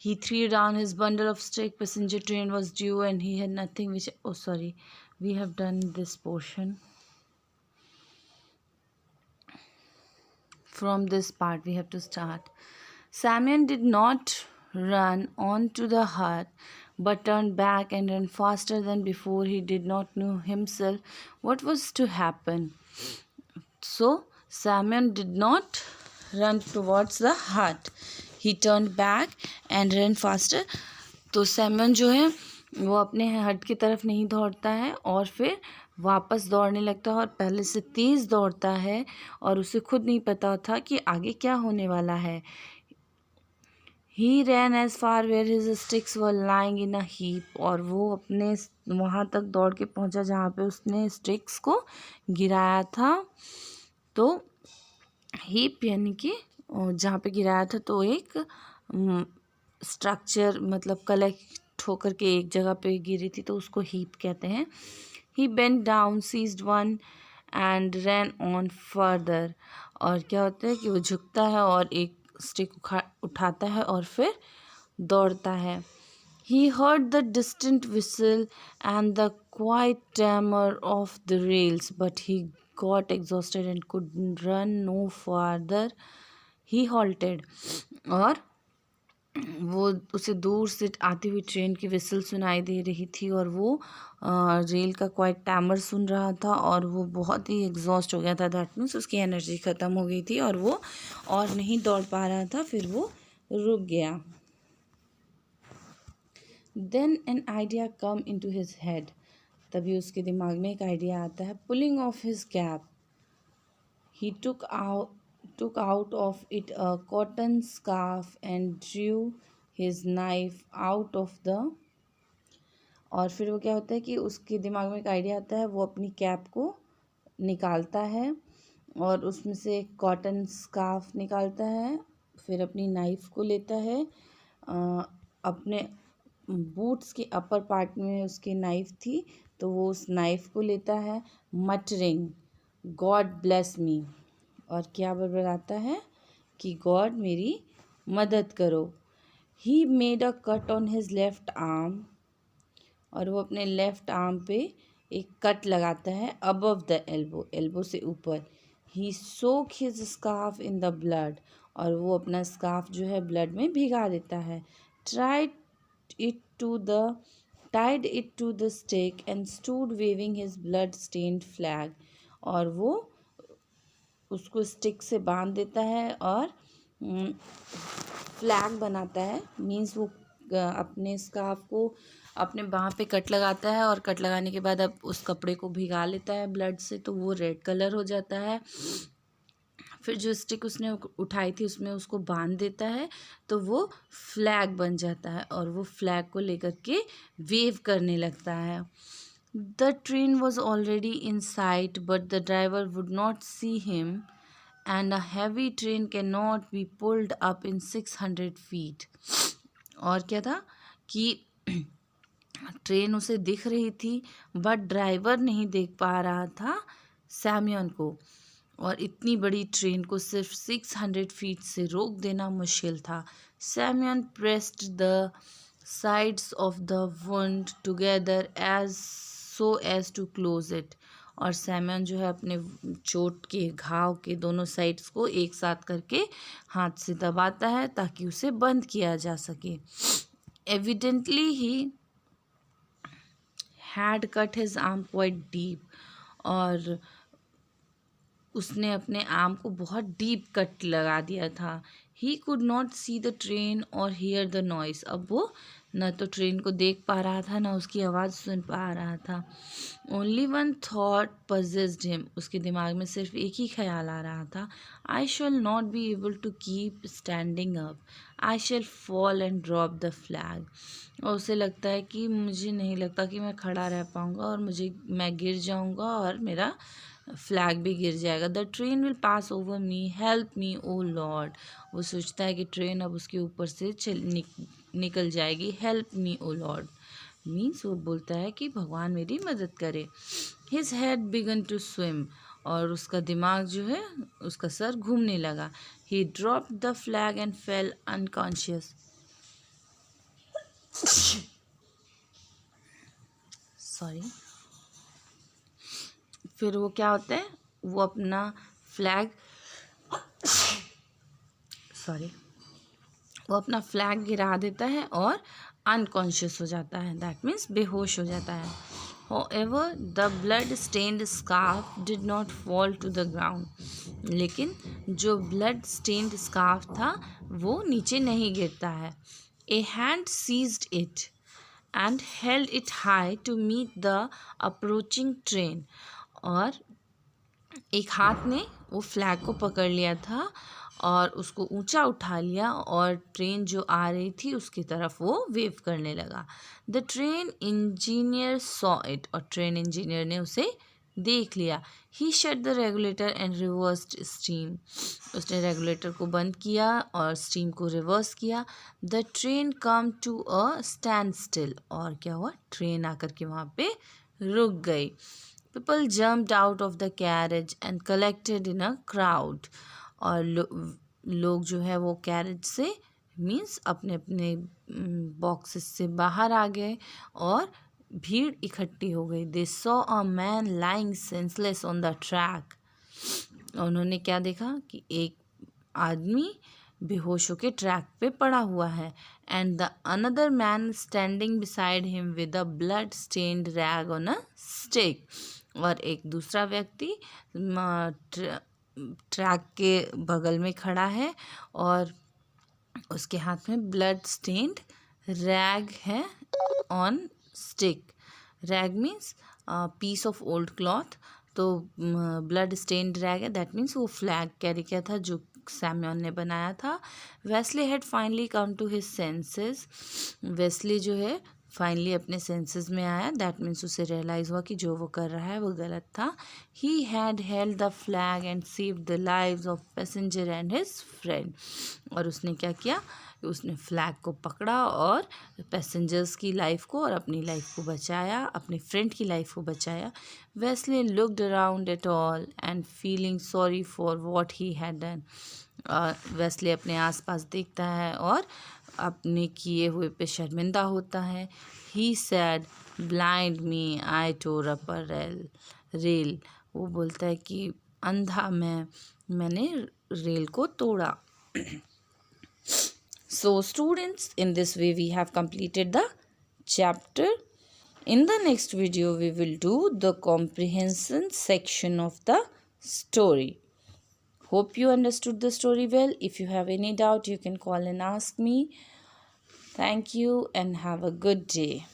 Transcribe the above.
He threw down his bundle of stick. Passenger train was due and he had nothing which... Oh, sorry. We have done this portion. From this part, we have to start. Samuel did not run on to the hut, but turned back and ran faster than before. He did not know himself what was to happen. So Samuel did not run towards the hut. He turned back and ran faster. तो Samuel जो है वो अपने हट की तरफ नहीं दौड़ता है और फिर वापस दौड़ने लगता है और पहले से तेज़ दौड़ता है और उसे खुद नहीं पता था कि आगे क्या होने वाला है. He ran as far where his sticks were lying in a heap. और वो अपने वहाँ तक दौड़ के पहुँचा जहाँ पे उसने स्टिक्स को गिराया था. तो हीप यानी कि जहाँ पे गिराया था तो एक स्ट्रक्चर मतलब कलेक्ट होकर के एक जगह पे गिरी थी तो उसको हीप कहते हैं. He bent down seized one and ran on further. और क्या होता है कि वो झुकता है और एक स्टिक उठाता है और फिर दौड़ता है. He heard the distant whistle and the quiet tremor of the rails, but he got exhausted and could run no farther. He halted. और वो उसे दूर से आती हुई ट्रेन की विसल सुनाई दे रही थी और वो रेल का क्वाइट टैमर सुन रहा था और वो बहुत ही एग्जॉस्ट हो गया था. दैट मीन्स उसकी एनर्जी ख़त्म हो गई थी और वो और नहीं दौड़ पा रहा था. फिर वो रुक गया. Then an idea come into his head. तभी उसके दिमाग में एक आइडिया आता है. Pulling off his cap, he took out of it a cotton scarf and drew his knife out of the. और फिर वो क्या होता है कि उसके दिमाग में एक आइडिया आता है. वो अपनी कैप को निकालता है और उसमें से एक कॉटन स्कार्फ निकालता है. फिर अपनी नाइफ को लेता है. अपने बूट्स के अपर पार्ट में उसके नाइफ थी तो वो उस नाइफ को लेता है. Muttering God bless me. और क्या बड़बड़ाता है कि गॉड मेरी मदद करो. He made a cut on his left arm. और वो अपने लेफ्ट आर्म पे एक कट लगाता है अबव द एल्बो, एल्बो से ऊपर. He soak his scarf in the blood. और वो अपना स्कार्फ जो है ब्लड में भिगा देता है. tied it to the stick and stood waving his blood-stained flag. और वो उसको स्टिक से बांध देता है और फ्लैग बनाता है. मीन्स वो अपने स्कार्फ को अपने बाँह पे कट लगाता है और कट लगाने के बाद अब उस कपड़े को भिगा लेता है ब्लड से तो वो रेड कलर हो जाता है. फिर जो स्टिक उसने उठाई थी उसमें उसको बांध देता है तो वो फ्लैग बन जाता है और वो फ्लैग को लेकर के वेव करने लगता है. The train was already in site but the driver would not see him and a heavy train can not be pulled up in 600 feet. और क्या था कि ट्रेन उसे दिख रही थी बट ड्राइवर नहीं देख पा रहा था सैम्यूल को. और इतनी बड़ी ट्रेन को सिर्फ 600 feet से रोक देना मुश्किल था. Samuel pressed the sides of the wound together so as to close it. और सैम्यूल जो है अपने चोट के घाव के दोनों साइड्स को एक साथ करके हाथ से दबाता है ताकि उसे बंद किया जा सके. Evidently he had cut his arm quite deep. और उसने अपने आर्म को बहुत डीप कट लगा दिया था. He could not see the train और हियर द नॉइस. अब वो न तो ट्रेन को देख पा रहा था न उसकी आवाज़ सुन पा रहा था. Only one thought possessed him. उसके दिमाग में सिर्फ एक ही ख्याल आ रहा था. I shall not be able to keep standing up. I shall fall and drop the flag. और उसे लगता है कि मुझे नहीं लगता कि मैं खड़ा रह पाऊँगा और मैं गिर जाऊँगा और मेरा फ्लैग भी गिर जाएगा. The train will pass over me help me o lord. वो सोचता है कि ट्रेन अब उसके ऊपर से निकल जाएगी. Help me o lord means वो बोलता है कि भगवान मेरी मदद करे. His head began to swim. और उसका दिमाग जो है उसका सर घूमने लगा. He dropped the flag and fell unconscious. Sorry. फिर वो क्या होता है, वो अपना फ्लैग सॉरी वो अपना फ्लैग गिरा देता है और अनकॉन्शियस हो जाता है, दैट मीन्स बेहोश हो जाता है। However, the blood-stained scarf did not fall to the ground. लेकिन जो blood-stained scarf था वो नीचे नहीं गिरता है। A hand seized it and held it high to meet the approaching train. और एक हाथ ने वो फ्लैग को पकड़ लिया था और उसको ऊंचा उठा लिया और ट्रेन जो आ रही थी उसकी तरफ वो वेव करने लगा। The train engineer saw it, और ट्रेन इंजीनियर ने उसे देख लिया। He shut the regulator and reversed steam, उसने रेगुलेटर को बंद किया और स्टीम को रिवर्स किया। The train come to a standstill, और क्या हुआ, ट्रेन आकर के वहाँ पे रुक गई। People jumped out of the carriage and collected in a crowd. और लोग जो है वो कैरेज से मीन्स अपने अपने बॉक्सेस से बाहर आ गए और भीड़ इकट्ठी हो गई। They saw a man lying senseless on the track. उन्होंने क्या देखा कि एक आदमी बेहोश होकर ट्रैक पे पड़ा हुआ है। And the another man standing beside him with a blood stained rag on a stick, और एक दूसरा व्यक्ति ट्रैक के बगल में खड़ा है और उसके हाथ में ब्लड स्टेन्ड रैग है on stick. Rag means piece of old cloth, तो ब्लड स्टेन्ड रैग है, दैट मीन्स वो फ्लैग कैरी किया था जो सैम्यूअल ने बनाया था। Wesley had finally come to his senses, Wesley जो है फाइनली अपने सेंसेस में आया, दैट मीन्स उसे रियलाइज़ हुआ कि जो वो कर रहा है वो गलत था। He had held the flag and saved the lives of passenger and his friend, और उसने क्या किया, उसने फ्लैग को पकड़ा और पैसेंजर्स की लाइफ को और अपनी लाइफ को बचाया, अपने फ्रेंड की लाइफ को बचाया। Wesley looked around at all and feeling sorry for what he had done, Wesley अपने आसपास देखता है और अपने किए हुए पे शर्मिंदा होता है। He said blind me I tore up a rail, वो बोलता है कि अंधा मैंने रेल को तोड़ा। So students, in this way we have completed the chapter. In the next video we will do the comprehension section of the story. Hope you understood the story well. If you have any doubt, you can call and ask me. Thank you and have a good day.